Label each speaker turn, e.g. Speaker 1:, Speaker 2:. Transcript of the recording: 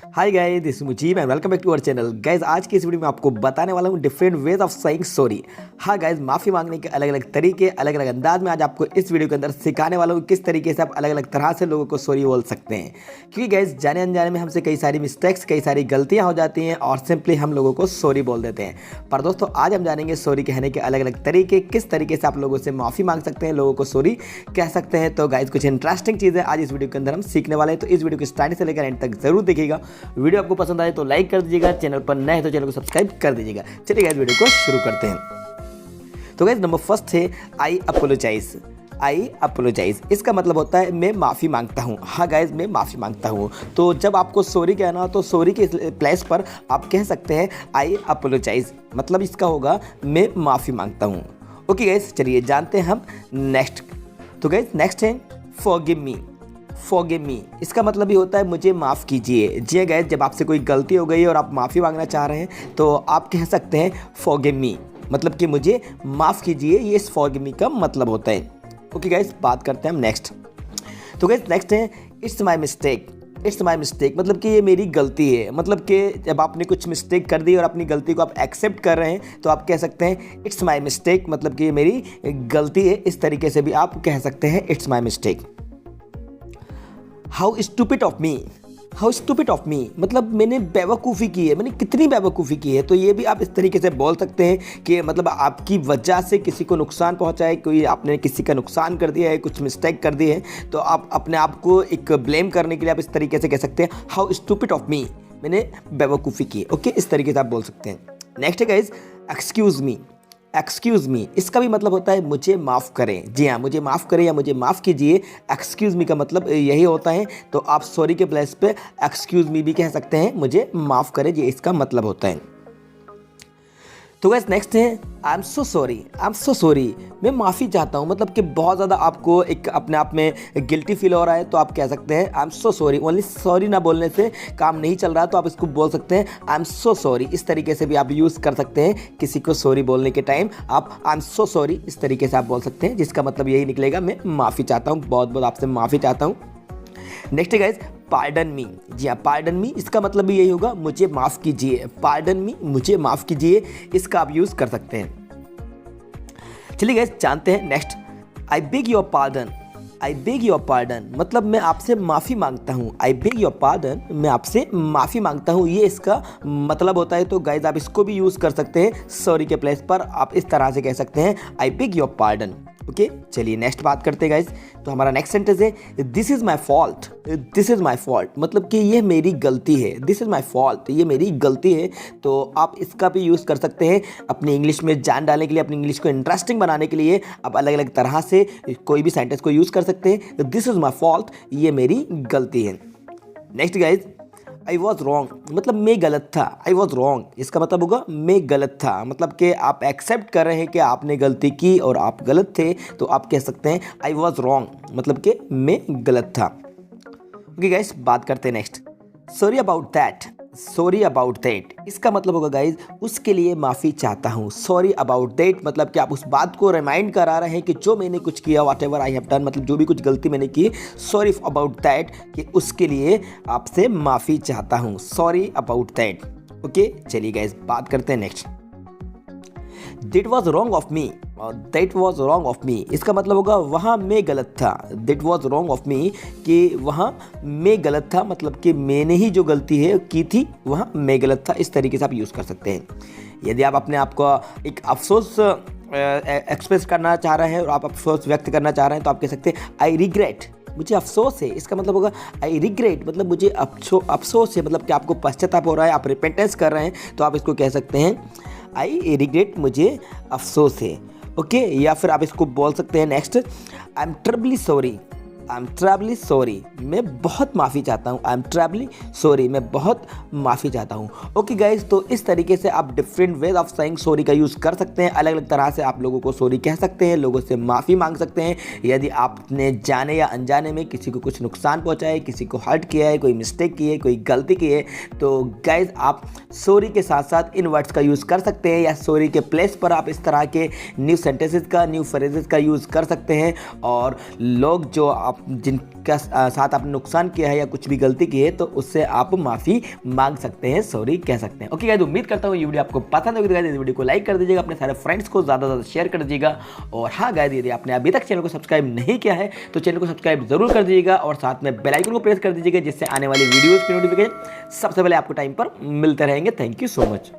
Speaker 1: Hi guys, this is Mujeeb and welcome back to our channel. Guys, आज की इस video में आपको बताने वाला हूँ different ways of saying sorry. हाँ गाइस, माफ़ी मांगने के अलग अलग तरीके, अलग अलग अंदाज में आज आपको इस वीडियो के अंदर सिखाने वाला हूँ किस तरीके से आप अलग अलग तरह से लोगों को सॉरी बोल सकते हैं। क्योंकि गाइस, जाने अनजाने में हमसे कई सारी मिस्टेक्स, कई सारी गलतियाँ हो जाती हैं और सिंपली हम लोगों को सॉरी बोल देते हैं। पर दोस्तों, आज हम जानेंगे सॉरी कहने के अलग अलग तरीके, किस तरीके से आप लोगों से माफ़ी मांग सकते हैं, लोगों को सॉरी कह सकते हैं। तो गाइस, कुछ इंटरेस्टिंग चीज़ें आज इस वीडियो के अंदर हम सीखने वाले हैं, तो इस वीडियो को स्टार्टिंग से लेकर एंड तक जरूर देखिएगा। वीडियो आपको पसंद आए तो लाइक कर दीजिएगा, चैनल पर नए हैं तो चैनल को सब्सक्राइब कर दीजिएगा। चलिए गाइस, वीडियो को शुरू करते हैं। तो गाइस, नंबर फर्स्ट है आई अपोलोजाइज। आई अपोलोजाइज, इसका मतलब होता है मैं माफ़ी मांगता हूँ। हाँ गाइज, मैं माफ़ी मांगता हूँ। तो जब आपको सॉरी कहना हो तो सॉरी के प्लेस पर आप कह सकते हैं आई अपोलोजाइज, मतलब इसका होगा मैं माफ़ी मांगता हूँ। ओके गाइज, चलिए जानते हैं हम नेक्स्ट। तो गाइज, नेक्स्ट है फॉरगिव मी। फॉरगिव मी, इसका मतलब ये होता है मुझे माफ़ कीजिए। जी गाइज, जब आपसे कोई गलती हो गई और आप माफ़ी मांगना चाह रहे हैं तो आप कह सकते हैं फॉरगिव मी, मतलब कि मुझे माफ़ कीजिए। ये इस फॉरगिव मी का मतलब होता है। ओके गाइज, बात करते हैं हम नेक्स्ट। तो गाइज, नेक्स्ट है it's my mistake. It's my mistake, मतलब कि ये मेरी गलती है। मतलब कि जब आपने कुछ मिस्टेक कर दी और अपनी गलती को आप एक्सेप्ट कर रहे हैं तो आप कह सकते हैं इट्स माई मिस्टेक, मतलब कि ये मेरी गलती है। इस तरीके से भी आप कह सकते हैं it's my mistake. How stupid of me. How stupid of me, मतलब मैंने बेवकूफ़ी की है, मैंने कितनी बेवकूफ़ी की है। तो ये भी आप इस तरीके से बोल सकते हैं कि मतलब आपकी वजह से किसी को नुकसान पहुंचा है, कोई आपने किसी का नुकसान कर दिया है, कुछ मिस्टेक कर दी है, तो आप अपने आप को एक ब्लेम करने के लिए आप इस तरीके से कह सकते हैं हाउ स्टूपिड ऑफ मी, मैंने बेवकूफ़ी की है। ओके, इस तरीके से आप बोल सकते हैं। नेक्स्ट है guys excuse me. Excuse me, इसका भी मतलब होता है मुझे माफ़ करें। जी हाँ, मुझे माफ़ करें या मुझे माफ़ कीजिए। एक्सक्यूज़ मी का मतलब यही होता है। तो आप सॉरी के प्लेस पे एक्सक्यूज़ मी भी कह सकते हैं, मुझे माफ़ करें, ये इसका मतलब होता है। तो गाइस, नेक्स्ट है I am so sorry. I am so sorry, मैं माफ़ी चाहता हूँ। मतलब कि बहुत ज़्यादा आपको एक अपने आप में गिल्टी फील हो रहा है तो आप कह सकते हैं I am so sorry. Only sorry ना बोलने से काम नहीं चल रहा, तो आप इसको बोल सकते हैं आई एम सो सॉरी। इस तरीके से भी आप यूज़ कर सकते हैं किसी को सॉरी बोलने के टाइम। आप आई एम सो सॉरी इस तरीके से आप बोल सकते हैं, जिसका मतलब यही निकलेगा मैं माफ़ी चाहता हूँ, बहुत बहुत आपसे माफ़ी चाहता हूँ। नेक्स्ट है गाइज पार्डन मी। जी हाँ, पार्डन मी, इसका मतलब भी यही होगा मुझे माफ़ कीजिए। पार्डन मी, मुझे माफ़ कीजिए, इसका आप यूज़ कर सकते हैं। चलिए गाइज, जानते हैं next. I beg your pardon. I beg your pardon, मतलब मैं आपसे माफ़ी मांगता हूँ। आई बेग योर पार्डन, मैं आपसे माफ़ी मांगता हूँ, ये इसका मतलब होता है। तो गाइज, आप इसको भी यूज़ कर सकते हैं सॉरी के प्लेस पर। आप इस तरह से कह सकते हैं I beg your pardon. Okay, चलिए नेक्स्ट बात करते हैं गाइज। तो हमारा नेक्स्ट सेंटेंस है this is my fault. This is my fault, मतलब कि ये मेरी गलती है। दिस इज़ माई फॉल्ट, ये मेरी गलती है। तो आप इसका भी यूज़ कर सकते हैं अपनी इंग्लिश में जान डालने के लिए, अपनी इंग्लिश को इंटरेस्टिंग बनाने के लिए। आप अलग अलग तरह से कोई भी सेंटेंस को यूज़ कर सकते हैं। दिस इज़ माई फॉल्ट, ये मेरी गलती है। Next guys, I was wrong, मतलब मैं गलत था। आई वॉज रॉन्ग, इसका मतलब होगा मैं गलत था। मतलब कि आप एक्सेप्ट कर रहे हैं कि आपने गलती की और आप गलत थे, तो आप कह सकते हैं आई वॉज रॉन्ग, मतलब कि मैं गलत था। ओके गाइस, बात करते हैं next. Sorry about that. Sorry about that, इसका मतलब होगा गाइज उसके लिए माफ़ी चाहता हूँ। सॉरी अबाउट दैट, मतलब कि आप उस बात को रिमाइंड करा रहे हैं कि जो मैंने कुछ किया, what ever I have done, मतलब जो भी कुछ गलती मैंने की, सॉरी अबाउट दैट, कि उसके लिए आपसे माफ़ी चाहता हूँ। Sorry about that. ओके, चलिए गाइज, बात करते हैं next. That was wrong of me. और that was wrong of me, इसका मतलब होगा वहाँ मैं गलत था। That was wrong of me, कि वहाँ मैं गलत था, मतलब कि मैंने ही जो गलती है की थी, वहाँ मैं गलत था। इस तरीके से आप यूज़ कर सकते हैं। यदि आप अपने आप को एक अफसोस एक्सप्रेस करना चाह रहे हैं और आप अफसोस व्यक्त करना चाह रहे हैं तो आप कह सकते हैं आई रिग्रेट, मुझे अफसोस है। इसका मतलब होगा आई रिग्रेट, मतलब मुझे अफसोस है, मतलब कि आपको पश्चाताप हो रहा है, आप रिपेंटेंस कर रहे हैं, तो आप इसको कह सकते हैं आई रिग्रेट, मुझे अफसोस है। ओके, या फिर आप इसको बोल सकते हैं next, I am triply sorry. I am triply sorry, मैं बहुत माफ़ी चाहता हूँ। आई एम ट्रिपली सॉरी, मैं बहुत माफ़ी चाहता हूँ। ओके गाइज, तो इस तरीके से आप different ways of saying sorry का यूज़ कर सकते हैं। अलग अलग तरह से आप लोगों को सॉरी कह सकते हैं, लोगों से माफ़ी मांग सकते हैं। यदि आपने जाने या अनजाने में किसी को कुछ नुकसान पहुँचाया है, किसी को हर्ट किया है, कोई मिस्टेक की है, कोई गलती की है, तो गाइज आप सॉरी के साथ साथ इन वर्ड्स का यूज़ कर सकते हैं, या सॉरी के प्लेस पर आप इस तरह के न्यू सेंटेंसेस का, न्यू फ्रेजेस का यूज़ कर सकते हैं। और लोग जो जिनका साथ आपने नुकसान किया है या कुछ भी गलती की है तो उससे आप माफ़ी मांग सकते हैं, सॉरी कह सकते हैं। ओके गाइस, उम्मीद करता हूँ ये वीडियो आपको पसंद होगी। तो गाइस इस वीडियो को लाइक कर दीजिएगा, अपने सारे फ्रेंड्स को ज़्यादा से ज़्यादा शेयर कर दीजिएगा। और हाँ गाइस, यदि आपने अभी तक चैनल को सब्सक्राइब नहीं किया है तो चैनल को सब्सक्राइब जरूर कर दीजिएगा और साथ में बेल आइकन को प्रेस कर दीजिएगा, जिससे आने वाली वीडियोज़ की नोटिफिकेशन सबसे पहले आपको टाइम पर मिलते रहेंगे। Thank you so much.